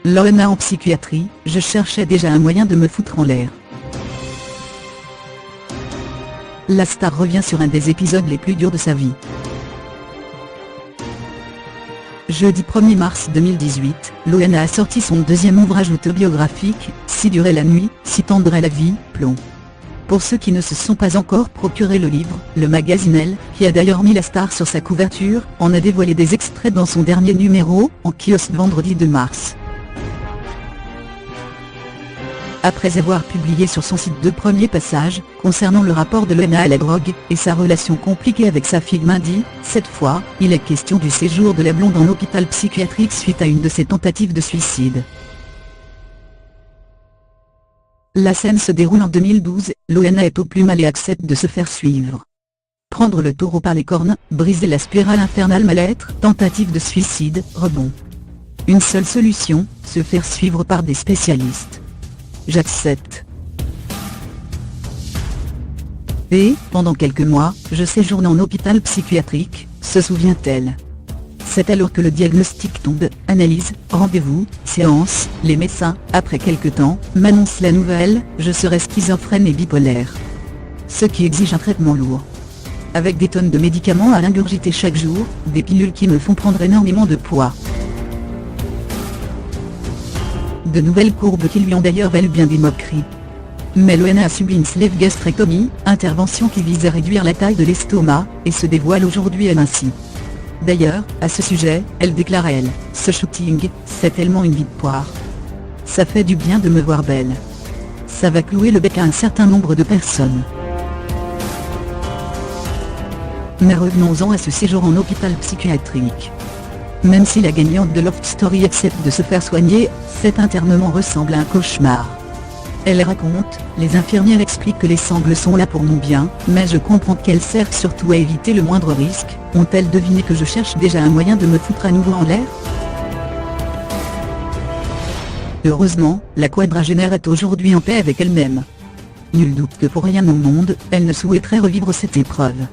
Loana en psychiatrie, je cherchais déjà un moyen de me foutre en l'air. La star revient sur un des épisodes les plus durs de sa vie. Jeudi 1er mars 2018, Loana a sorti son deuxième ouvrage autobiographique, Si durait la nuit, si tendre est la vie, plomb. Pour ceux qui ne se sont pas encore procuré le livre, le magazine Elle, qui a d'ailleurs mis la star sur sa couverture, en a dévoilé des extraits dans son dernier numéro, en kiosque vendredi 2 mars. Après avoir publié sur son site 2 premiers passages, concernant le rapport de Loana à la drogue, et sa relation compliquée avec sa fille Mindy, cette fois, il est question du séjour de la blonde en hôpital psychiatrique suite à une de ses tentatives de suicide. La scène se déroule en 2012, Loana est au plus mal et accepte de se faire suivre. Prendre le taureau par les cornes, briser la spirale infernale mal-être, tentative de suicide, rebond. Une seule solution, se faire suivre par des spécialistes. J'accepte. Et, pendant quelques mois, je séjourne en hôpital psychiatrique, se souvient-elle. C'est alors que le diagnostic tombe, analyse, rendez-vous, séance, les médecins, après quelque temps, m'annoncent la nouvelle, je serai schizophrène et bipolaire. Ce qui exige un traitement lourd. Avec des tonnes de médicaments à ingurgiter chaque jour, des pilules qui me font prendre énormément de poids. De nouvelles courbes qui lui ont d'ailleurs valu bien des moqueries. Mais Loana a subi une sleeve gastrectomie, intervention qui vise à réduire la taille de l'estomac, et se dévoile aujourd'hui amincie. D'ailleurs, à ce sujet, elle déclare à Elle, ce shooting, c'est tellement une vie de poire. Ça fait du bien de me voir belle. Ça va clouer le bec à un certain nombre de personnes. Mais revenons-en à ce séjour en hôpital psychiatrique. Même si la gagnante de Love Story accepte de se faire soigner, cet internement ressemble à un cauchemar. Elle raconte, les infirmières expliquent que les sangles sont là pour mon bien, mais je comprends qu'elles servent surtout à éviter le moindre risque. Ont-elles deviné que je cherche déjà un moyen de me foutre à nouveau en l'air? Heureusement, la quadragénaire est aujourd'hui en paix avec elle-même. Nul doute que pour rien au monde, elle ne souhaiterait revivre cette épreuve.